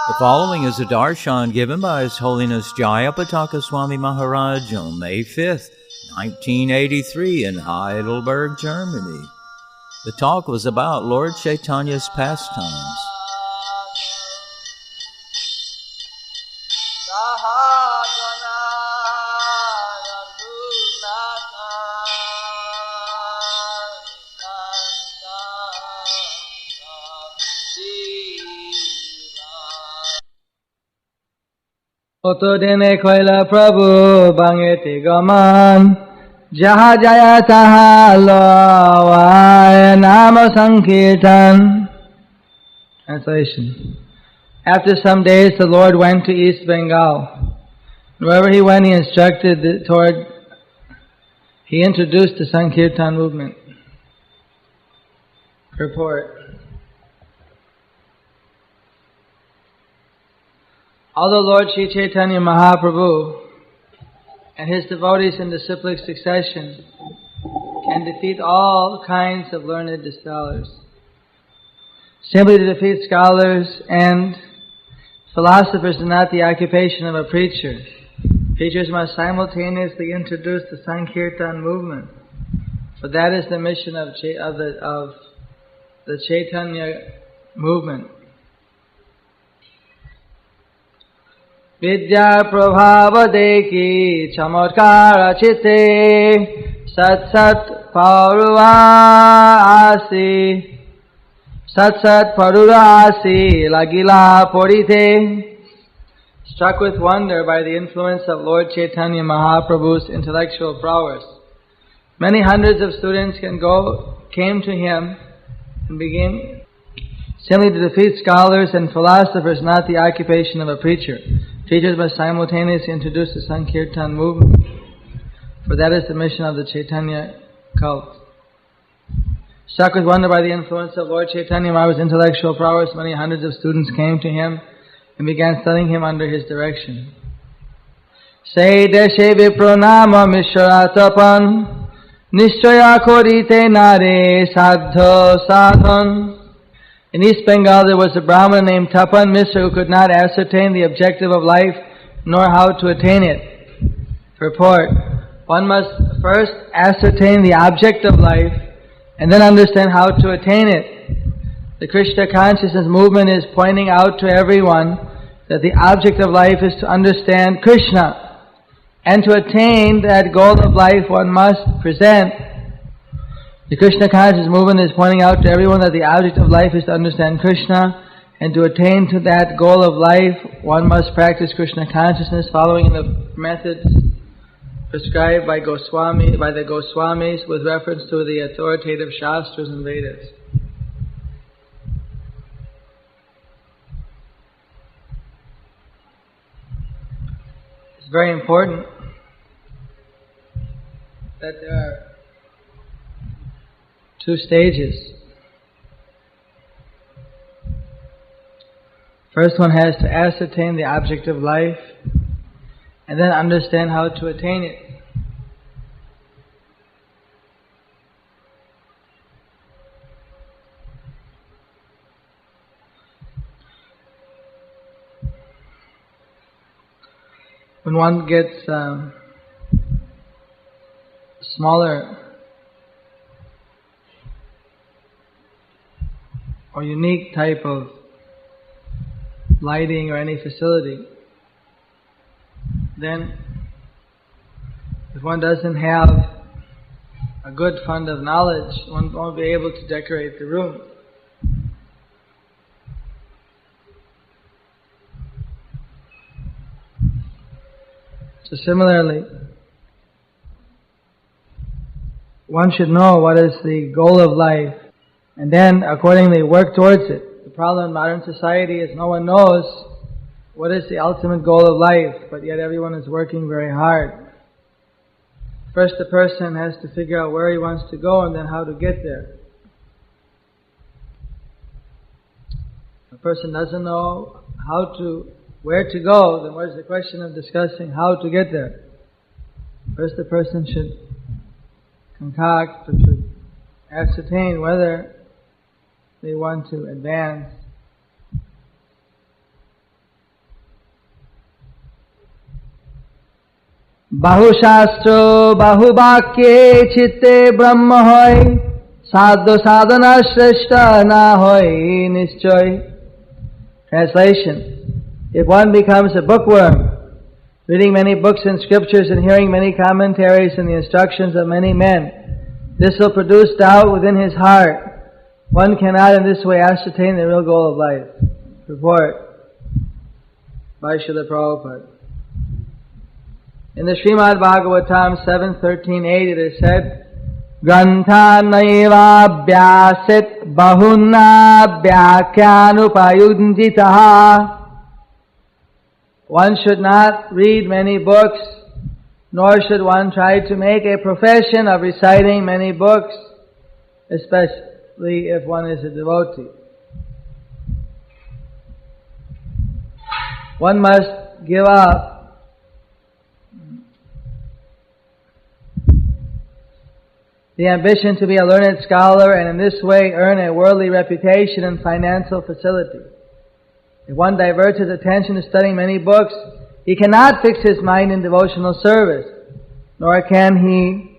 The following is a darshan given by His Holiness Jayapataka Swami Maharaj on May 5th, 1983 in Heidelberg, Germany. The talk was about Lord Chaitanya's pastimes. Oto dene koila Prabhu bangeti gaman Jaha jaya taha loa nama sankirtan. Translation. After some days the Lord went to East Bengal. Wherever he went he introduced the Sankirtan movement. Purport. Although Lord Sri Chaitanya Mahaprabhu and his devotees in disciplic succession can defeat all kinds of learned scholars, simply to defeat scholars and philosophers is not the occupation of a preacher. Preachers must simultaneously introduce the Sankirtan movement, for that is the mission of the Chaitanya movement. Vidya prabhava deki chamatkara chitte sat sat parura asi lagila porite. Struck with wonder by the influence of Lord Chaitanya Mahaprabhu's intellectual prowess, many hundreds of students came to him and began simply to defeat scholars and philosophers, not the occupation of a preacher. Teachers must simultaneously introduce the Sankirtan movement, for that is the mission of the Chaitanya cult. Struck with wonder by the influence of Lord Chaitanya Mahaprabhu's intellectual prowess, many hundreds of students came to him and began studying him under his direction. Say deshe vipronama mishra Nishchaya korite nare sadho sadhan. In East Bengal there was a Brahmin named Tapan Misra who could not ascertain the objective of life nor how to attain it. Purport. One must first ascertain the object of life and then understand how to attain it. The Krishna consciousness movement is pointing out to everyone that the object of life is to understand Krishna. And to attain that goal of life one must present. The Krishna consciousness movement is pointing out to everyone that the object of life is to understand Krishna, and to attain to that goal of life, one must practice Krishna consciousness following the methods prescribed by the Goswamis with reference to the authoritative Shastras and Vedas. It's very important that there are two stages. First one has to ascertain the object of life and then understand how to attain it. When one gets smaller or unique type of lighting or any facility, then if one doesn't have a good fund of knowledge, one won't be able to decorate the room. So similarly, one should know what is the goal of life and then accordingly work towards it. The problem in modern society is no one knows what is the ultimate goal of life, but yet everyone is working very hard. First, the person has to figure out where he wants to go and then how to get there. If a person doesn't know where to go, then where's the question of discussing how to get there? First, the person should concoct or should ascertain whether they want to advance. Bahu shastro bahu vakye chitte brahma hoy sadho sadhana shreshta na hoy nischay. Translation: if one becomes a bookworm, reading many books and scriptures and hearing many commentaries and the instructions of many men, this will produce doubt within his heart. One cannot in this way ascertain the real goal of life. Report by Srila Prabhupada. In the Srimad Bhagavatam 7.13.8 it is said, Grantha naiva bhyasit bahunna bhyakhyanupayudjitaha. One should not read many books, nor should one try to make a profession of reciting many books, especially if one is a devotee. One must give up the ambition to be a learned scholar and in this way earn a worldly reputation and financial facility. If one diverts his attention to studying many books, he cannot fix his mind in devotional service, nor can he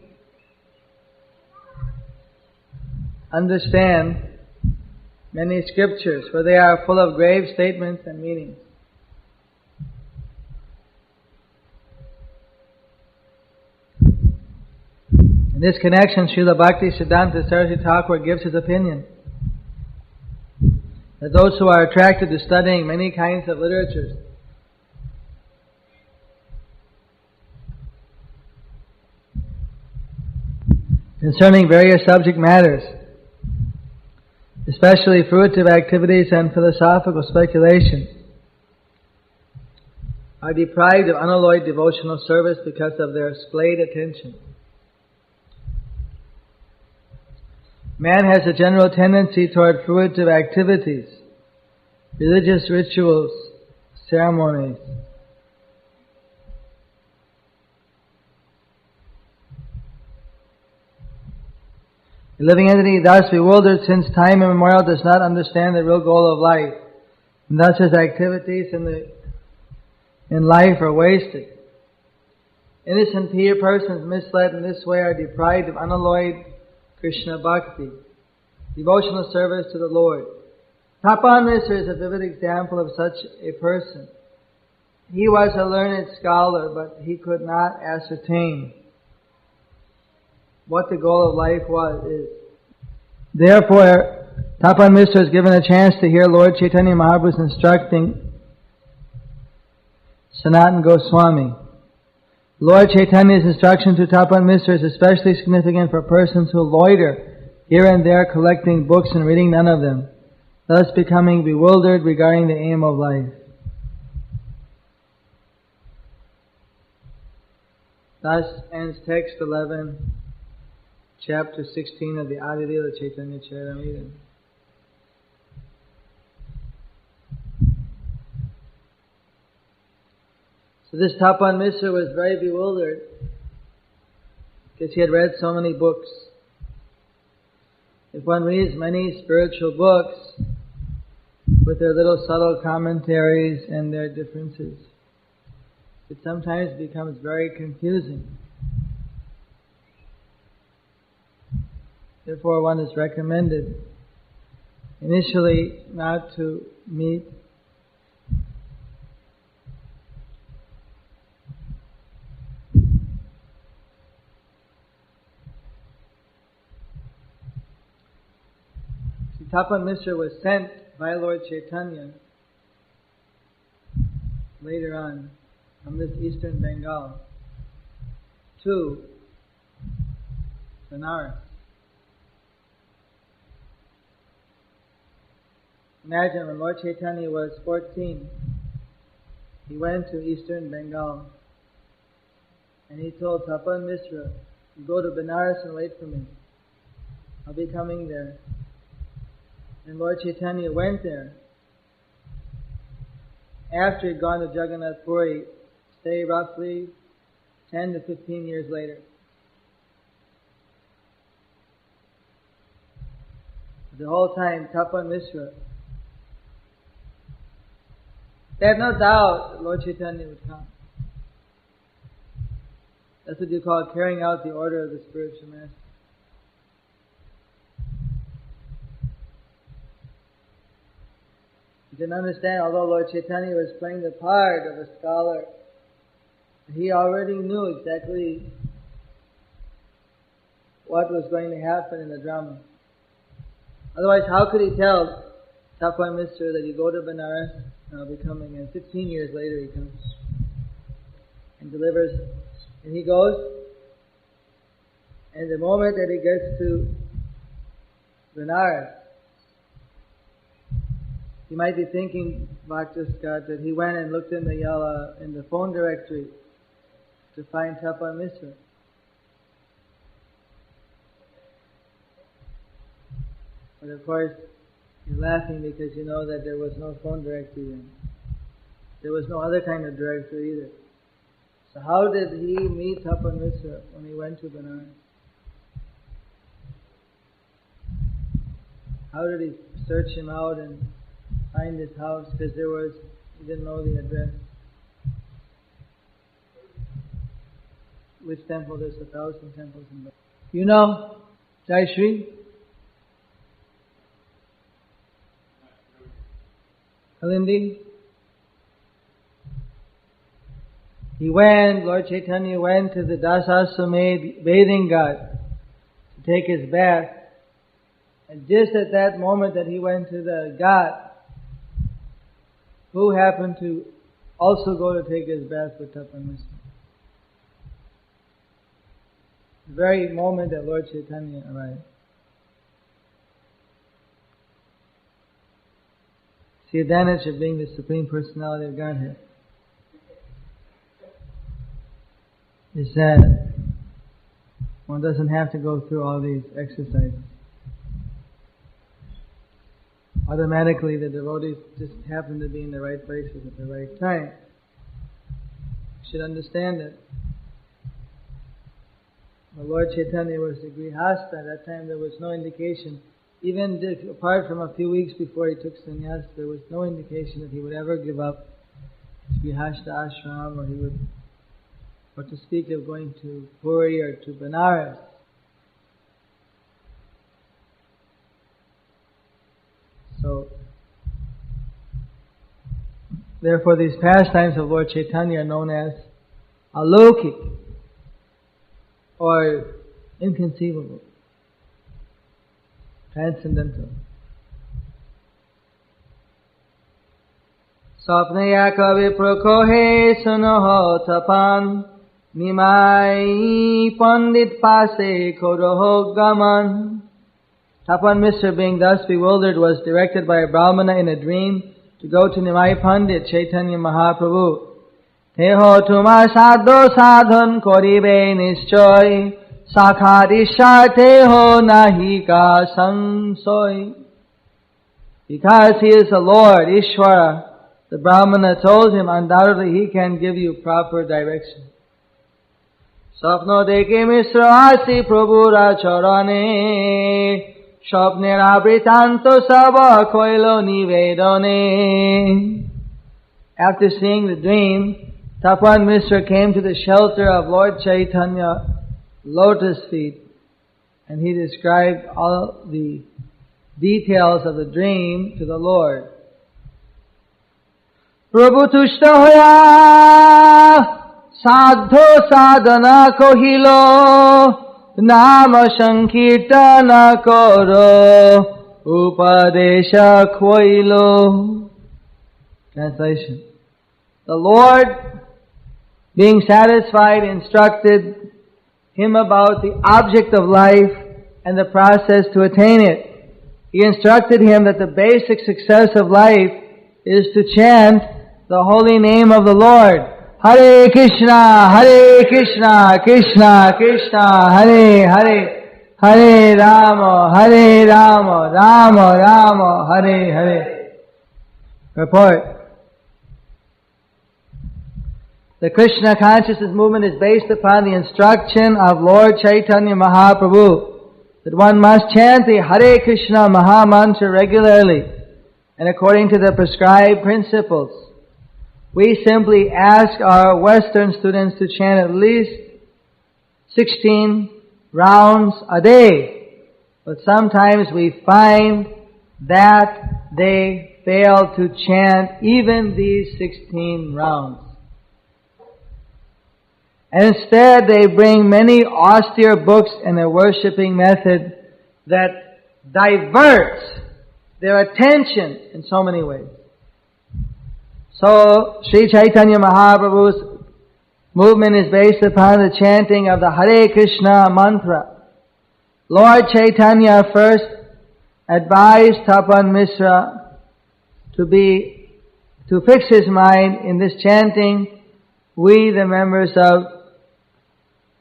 understand many scriptures, for they are full of grave statements and meanings. In this connection, Srila Bhakti Siddhanta Saraswati Thakur gives his opinion that those who are attracted to studying many kinds of literatures concerning various subject matters, especially fruitive activities and philosophical speculation, are deprived of unalloyed devotional service because of their splayed attention. Man has a general tendency toward fruitive activities, religious rituals, ceremonies. The living entity, thus bewildered since time immemorial, does not understand the real goal of life, and thus his activities in life are wasted. Innocent pure persons misled in this way are deprived of unalloyed Krishna Bhakti, devotional service to the Lord. Tapan Misra is a vivid example of such a person. He was a learned scholar, but he could not ascertain what the goal of life is. Therefore, Tapan Misra is given a chance to hear Lord Chaitanya Mahaprabhu instructing Sanatana Goswami. Lord Chaitanya's instruction to Tapan Misra is especially significant for persons who loiter here and there collecting books and reading none of them, thus becoming bewildered regarding the aim of life. Thus ends text 11, chapter 16 of the Adi Lila Chaitanya Charitamrita. So this Tapan Misra was very bewildered because he had read so many books. If one reads many spiritual books with their little subtle commentaries and their differences, it sometimes becomes very confusing. Therefore, one is recommended initially not to meet Tapan Misra was sent by Lord Chaitanya later on from this eastern Bengal to Benares. Imagine when Lord Chaitanya was 14, he went to eastern Bengal And he told Tapan Mishra, "You go to Benares and wait for me. I'll be coming there." And Lord Chaitanya went there. After he'd gone to Jagannath Puri, say roughly 10 to 15 years later. The whole time, Tapan Mishra, they had no doubt that Lord Chaitanya would come. That's what you call carrying out the order of the spiritual master. You can understand, although Lord Chaitanya was playing the part of a scholar, he already knew exactly what was going to happen in the drama. Otherwise, how could he tell Tapan Mishra that you go to Benares and I'll be coming? And 15 years later he comes and delivers. And he goes, and the moment that he gets to Benares, you might be thinking, Bhakta Scott, that he went and looked in the phone directory to find Tapan Mishra. But of course, you're laughing because you know that there was no phone directory then. There was no other kind of directory either. So how did he meet Tapan Mishra when he went to Benares? How did he search him out and find his house? Because he didn't know the address. Which temple? There's 1,000 temples in Benares. You know, Jai Shri? Kalindi? Lord Chaitanya went to the Dasaswamedh bathing ghat to take his bath. And just at that moment that he went to the ghat, who happened to also go to take his bath with Tapan Mishra? The very moment that Lord Chaitanya arrived. It's the advantage of being the Supreme Personality of Godhead. Is that one doesn't have to go through all these exercises. Automatically the devotees just happen to be in the right places at the right time. You should understand that the Lord Chaitanya was the Grihastha. At that time there was no indication, even apart from a few weeks before he took sannyas, there was no indication that he would ever give up his Grihastha ashram, or to speak of going to Puri or to Benares. So, therefore these pastimes of Lord Chaitanya are known as alaukik, or inconceivable, transcendental. Sapneya kavi prokhohe sunoho tapan Nimai Pandit Pase Koroho Gaman. Tapan Mishra, being thus bewildered, was directed by a Brahmana in a dream to go to Nimai Pandit Chaitanya Mahaprabhu. Teho tuma sadho sadhan koribe nischoy sakhadishar teho nahika sansoy. Because he is the Lord, Ishvara, the Brahmana told him, undoubtedly he can give you proper direction. Sapno deke Mishra asi Prabhura charane Shapner abritanto sabha koilo nivedane. After seeing the dream, Tapan Mishra came to the shelter of Lord Chaitanya, lotus feet, and he described all the details of the dream to the Lord. Prabhu tushta hoya Sadho sadhana kohilo Nama sankirtana koro Upadesha khoilo. Translation. The Lord, being satisfied, instructed him about the object of life and the process to attain it. He instructed him that the basic success of life is to chant the holy name of the Lord. Hare Krishna, Krishna Krishna, Hare Hare, Hare Rama, Rama Rama, Hare Hare. Report. The Krishna consciousness movement is based upon the instruction of Lord Chaitanya Mahaprabhu that one must chant the Hare Krishna Maha Mantra regularly and according to the prescribed principles. We simply ask our Western students to chant at least 16 rounds a day. But sometimes we find that they fail to chant even these 16 rounds. And instead they bring many austere books in their worshipping method that diverts their attention in so many ways. So, Sri Chaitanya Mahaprabhu's movement is based upon the chanting of the Hare Krishna mantra. Lord Chaitanya first advised Tapan Misra to fix his mind in this chanting. We, the members of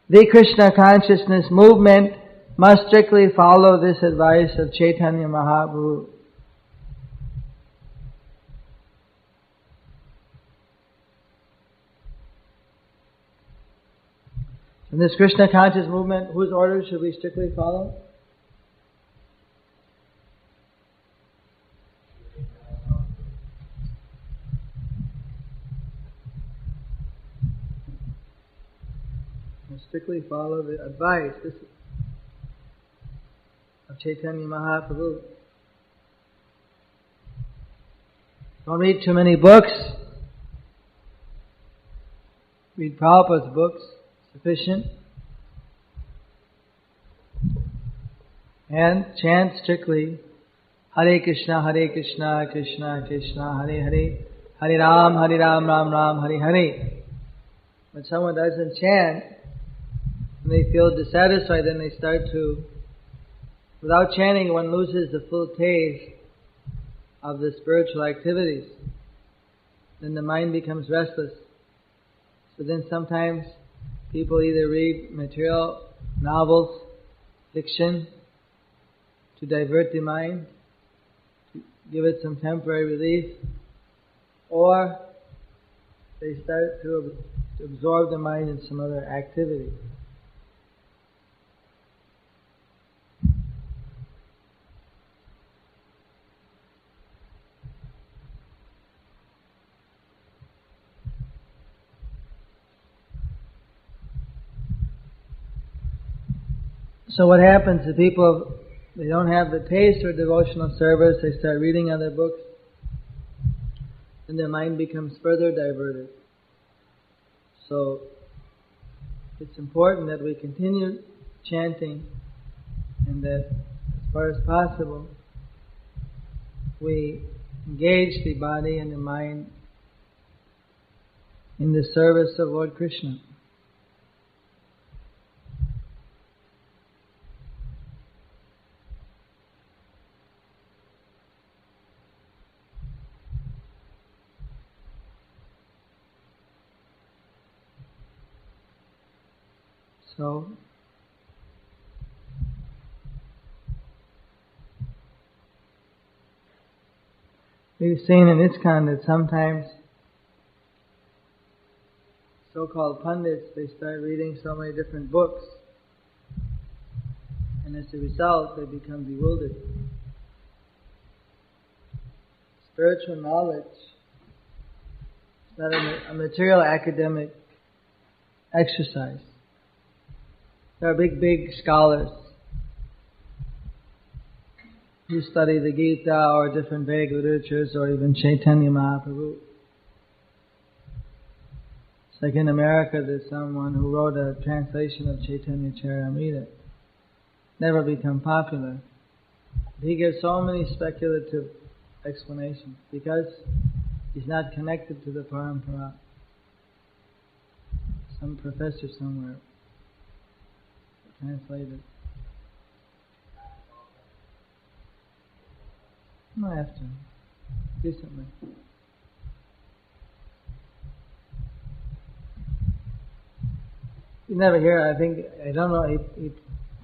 the Krishna consciousness movement, must strictly follow this advice of Chaitanya Mahaprabhu. In this Krishna conscious movement, whose orders should we strictly follow? We strictly follow the advice of Chaitanya Mahaprabhu. Don't read too many books. Read Prabhupada's books. Sufficient. And chant strictly Hare Krishna, Krishna Krishna, Hare Hare, Hare Ram, Ram Ram, Hare Hare. When someone doesn't chant, and they feel dissatisfied, then they start to, without chanting, one loses the full taste of the spiritual activities. Then the mind becomes restless. So then sometimes people either read material novels, fiction, to divert the mind, to give it some temporary relief, or they start to absorb the mind in some other activity. So what happens is people, they don't have the taste for devotional service, they start reading other books, and their mind becomes further diverted. So it's important that we continue chanting, and that as far as possible we engage the body and the mind in the service of Lord Krishna. So, we've seen in ISKCON that sometimes so-called pundits, they start reading so many different books, and as a result, they become bewildered. Spiritual knowledge is not a material academic exercise. There are big scholars who study the Gita or different Vedic literatures or even Chaitanya Mahaprabhu. It's like in America there's someone who wrote a translation of Chaitanya Charitamrita. Never become popular. He gives so many speculative explanations because he's not connected to the parampara. Some professor somewhere translated. No, after. Recently. You never hear it. I don't know, he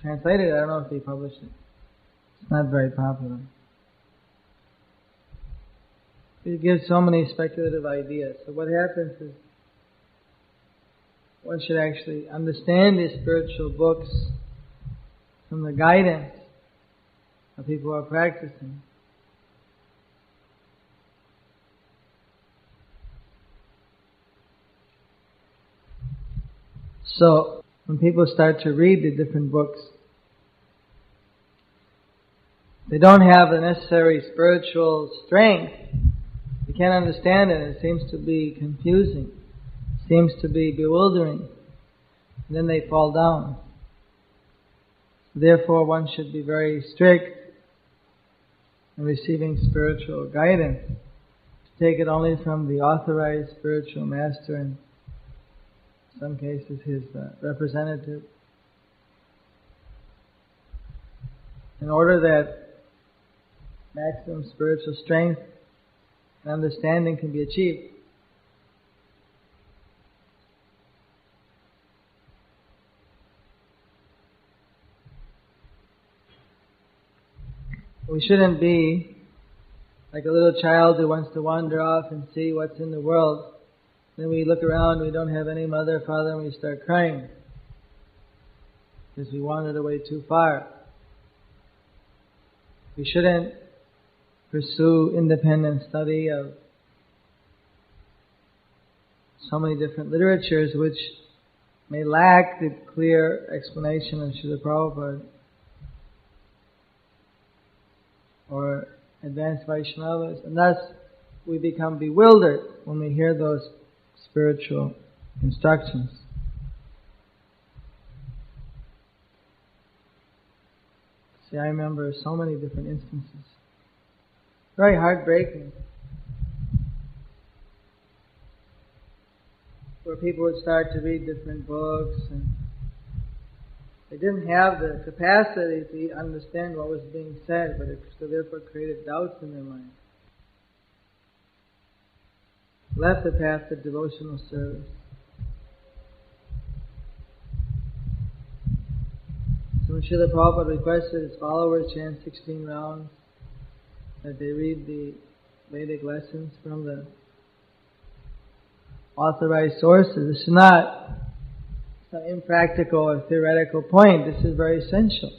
translated it, I don't know if he published it. It's not very popular. He gives so many speculative ideas. So what happens is, one should actually understand these spiritual books from the guidance of people who are practicing. So, when people start to read the different books, they don't have the necessary spiritual strength. You can't understand it. It seems to be confusing. It seems to be bewildering. And then they fall down. Therefore, one should be very strict in receiving spiritual guidance. To take it only from the authorized spiritual master, and in some cases his representative. In order that maximum spiritual strength and understanding can be achieved. We shouldn't be like a little child who wants to wander off and see what's in the world. Then we look around, we don't have any mother, father, and we start crying because we wandered away too far. We shouldn't pursue independent study of so many different literatures which may lack the clear explanation of Srila Prabhupada or advanced Vaishnavas, and thus we become bewildered when we hear those spiritual instructions. See, I remember so many different instances. Very heartbreaking. Where people would start to read different books and they didn't have the capacity to understand what was being said, but it so therefore created doubts in their mind. Left the path of devotional service. So when Srila Prabhupada requested his followers chant 16 rounds, that they read the Vedic lessons from the authorized sources, it's not some impractical or theoretical point. This is very essential.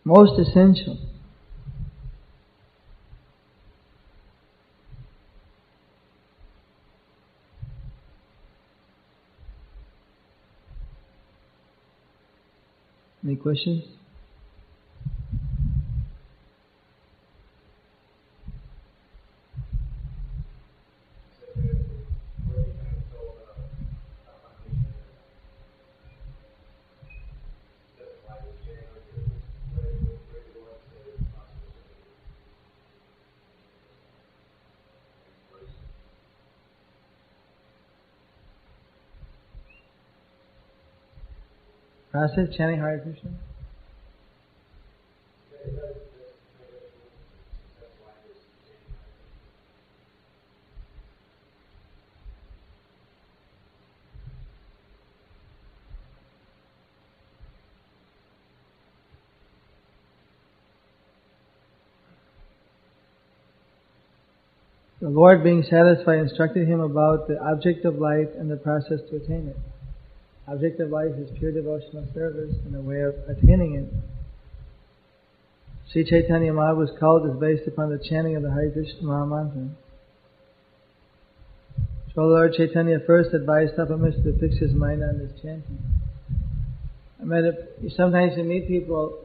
Most essential. Any questions? Process chanting Hare Krishna. The Lord, being satisfied, instructed him about the object of life and the process to attain it. Object of life is pure devotional service and a way of attaining it. Sri Chaitanya Mahaprabhu's cult is based upon the chanting of the Hare Krishna Mahamantra. So Lord Chaitanya first advised Tapamista to fix his mind on this chanting. Sometimes you meet people,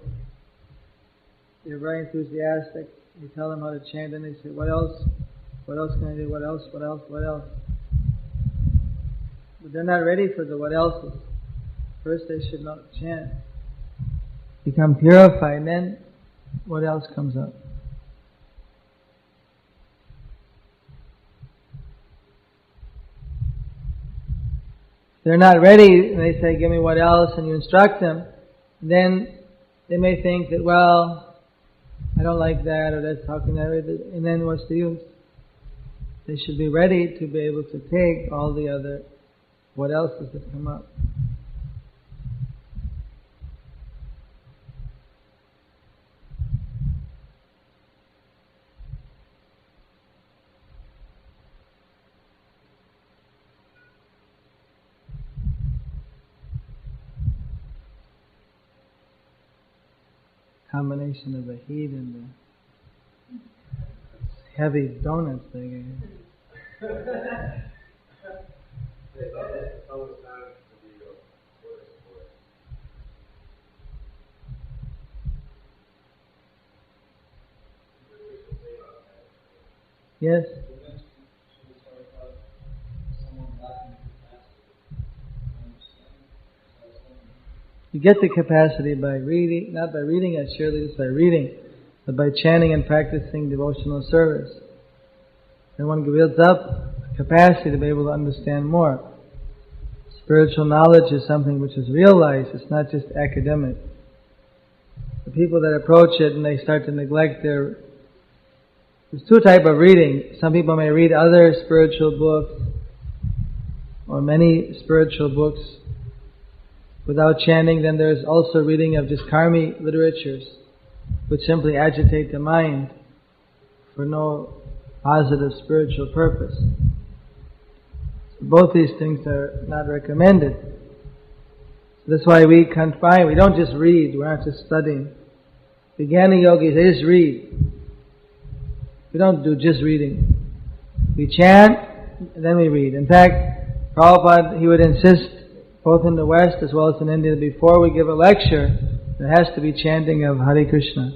they're very enthusiastic, you tell them how to chant and they say, what else? What else can I do? What else? What else? What else? But they're not ready for the what else's. First they should not chant. Become purified, then what else comes up? If they're not ready, and they say, give me what else, and you instruct them, then they may think that, well, I don't like that, or that's talking that way, and then what's the use? They should be ready to be able to take all the other What else does it come up? Combination of the heat and the heavy donuts they gave. Yes. You get the capacity by reading, not by reading it surely, just by reading, but by chanting and practicing devotional service. Then one builds up capacity to be able to understand more. Spiritual knowledge is something which is realized, it's not just academic. The people that approach it and they start to neglect there's two types of reading. Some people may read other spiritual books or many spiritual books without chanting. Then there's also reading of just karmi literatures which simply agitate the mind for no positive spiritual purpose. Both these things are not recommended. That's why we confine, we don't just read, we're not just studying. Beginning yogis, they just read. We don't do just reading. We chant, and then we read. In fact, Prabhupada, he would insist, both in the West as well as in India, that before we give a lecture, there has to be chanting of Hare Krishna.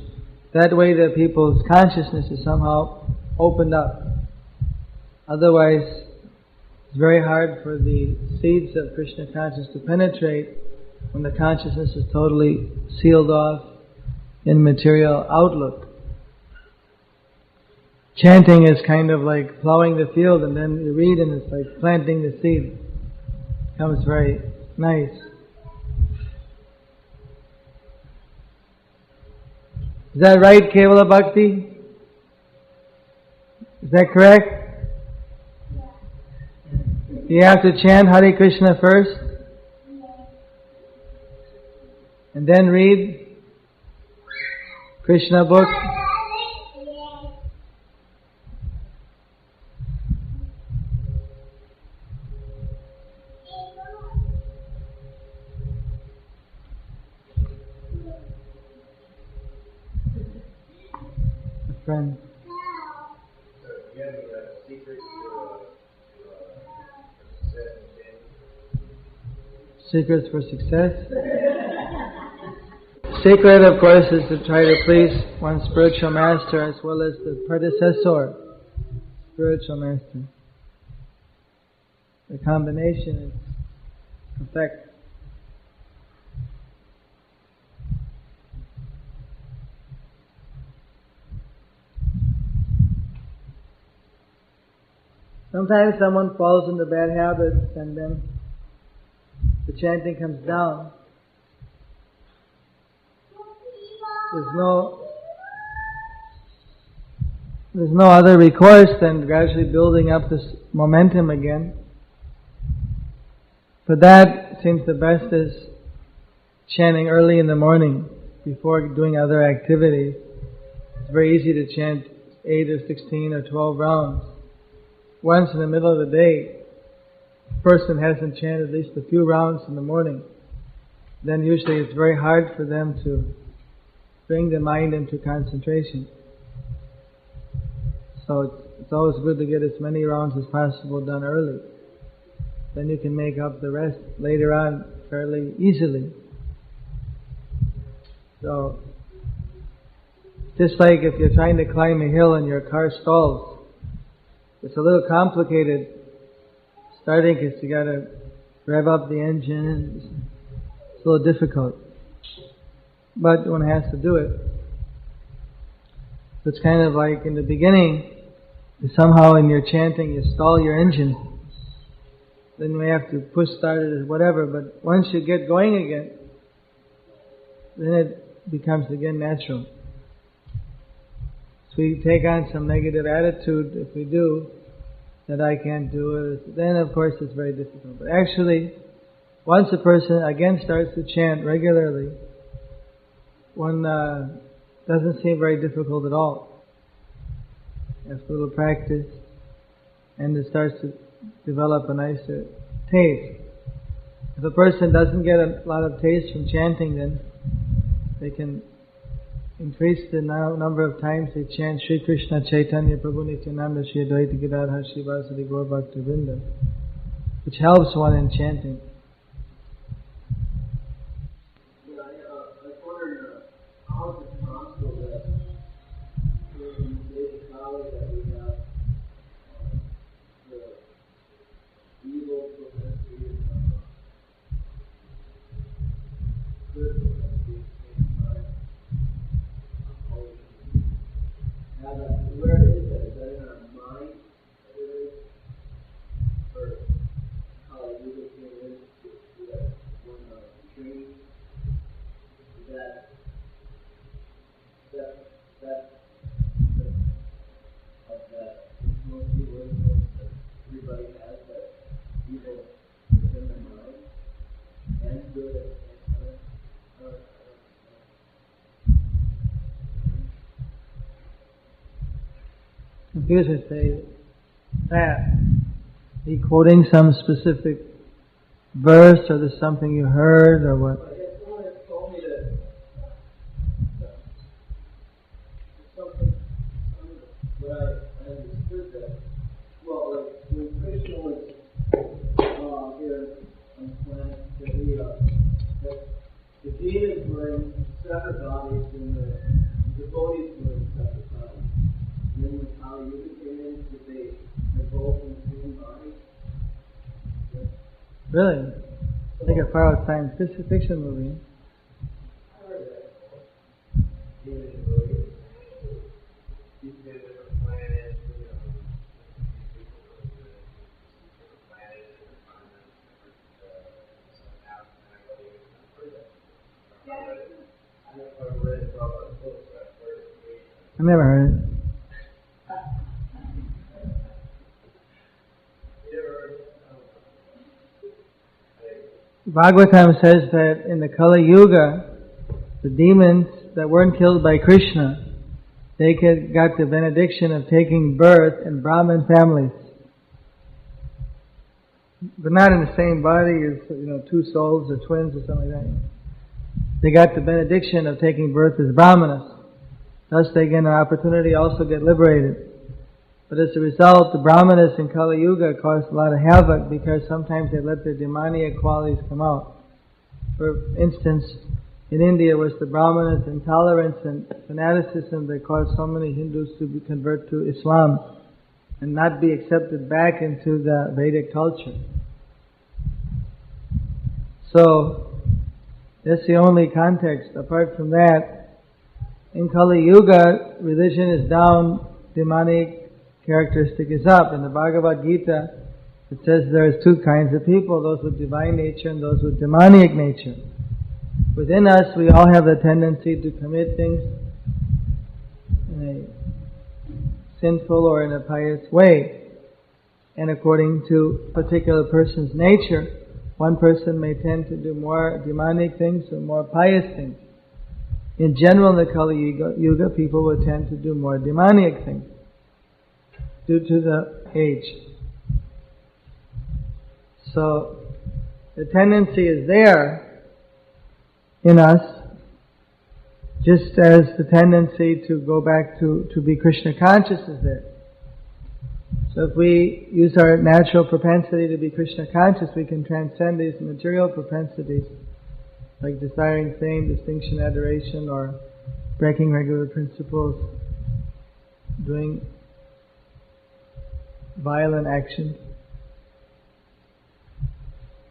That way the people's consciousness is somehow opened up. Otherwise, it's very hard for the seeds of Krishna consciousness to penetrate when the consciousness is totally sealed off in material outlook. Chanting is kind of like plowing the field, and then you read and it's like planting the seed. It becomes very nice. Is that right, Kevala Bhakti? Is that correct? You have to chant Hare Krishna first, and then read Krishna book. A friend. Secrets for success? Secret, of course, is to try to please one's spiritual master as well as the predecessor spiritual master. The combination is perfect. Sometimes someone falls into bad habits and then the chanting comes down. There's no other recourse than gradually building up this momentum again. For that, it seems the best is chanting early in the morning before doing other activities. It's very easy to chant 8 or 16 or 12 rounds. Once in the middle of the day, a person hasn't chanted at least a few rounds in the morning, then usually it's very hard for them to bring the mind into concentration. So it's always good to get as many rounds as possible done early. Then you can make up the rest later on fairly easily. So, just like if you're trying to climb a hill and your car stalls, it's a little complicated starting because you got to rev up the engine and it's a little difficult. But one has to do it. So it's kind of like in the beginning, somehow in your chanting you stall your engine. Then you may have to push start it or whatever, but once you get going again, then it becomes again natural. So we take on some negative attitude if we do, that I can't do it, then of course it's very difficult. But actually, once a person again starts to chant regularly, one doesn't seem very difficult at all. After a little practice, and it starts to develop a nicer taste. If a person doesn't get a lot of taste from chanting, then they can increase the number of times they chant Shri Krishna Chaitanya Prabhu Nityananda Shri Advaita Gadadhar Shri Vasudeva Gaur Bhakta Vrinda, which helps one in chanting. Here's I say that. Are you quoting some specific verse, or there's something you heard, or what? I guess someone has told me that something, what I understood that, well, like when Krishna was here on the planet, that the demons were in separate bodies and the devotees were in separate bodies. And then when Kali Yuga came in, they're both in the same body. Really? Like a far-out science fiction movie. I heard that. Demons and devotees. These different planets, different planets, different continents, somehow, I never read it from a book, but I've heard it. I never heard it. Bhagavatam says that in the Kali Yuga, the demons that weren't killed by Krishna, they got the benediction of taking birth in Brahmin families. But not in the same body as, two souls or twins or something like that. They got the benediction of taking birth as Brahmanas. Thus they get an opportunity also get liberated. But as a result, the Brahmanas in Kali Yuga caused a lot of havoc because sometimes they let their demoniac qualities come out. For instance, in India was the Brahmanas' intolerance and fanaticism that caused so many Hindus to convert to Islam and not be accepted back into the Vedic culture. So, that's the only context. Apart from that, in Kali Yuga, religion is down, demonic characteristic is up. In the Bhagavad Gita, it says there's two kinds of people, those with divine nature and those with demoniac nature. Within us, we all have the tendency to commit things in a sinful or in a pious way. And according to a particular person's nature, one person may tend to do more demonic things or more pious things. In general, in the Kali Yuga, people would tend to do more demoniac things due to the age. So, the tendency is there in us, just as the tendency to go back to be Krishna conscious is there. So if we use our natural propensity to be Krishna conscious, we can transcend these material propensities, like desiring fame, distinction, adoration, or breaking regular principles, doing violent actions.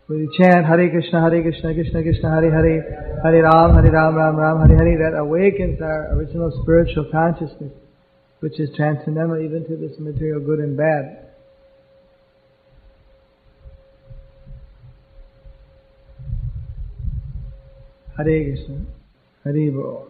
We chant Hare Krishna, Krishna Krishna, Hare Hare, Hare Ram, Ram Ram, Hare Hare. That awakens our original spiritual consciousness, which is transcendental even to this material good and bad. Hare Krishna, Hare Bol.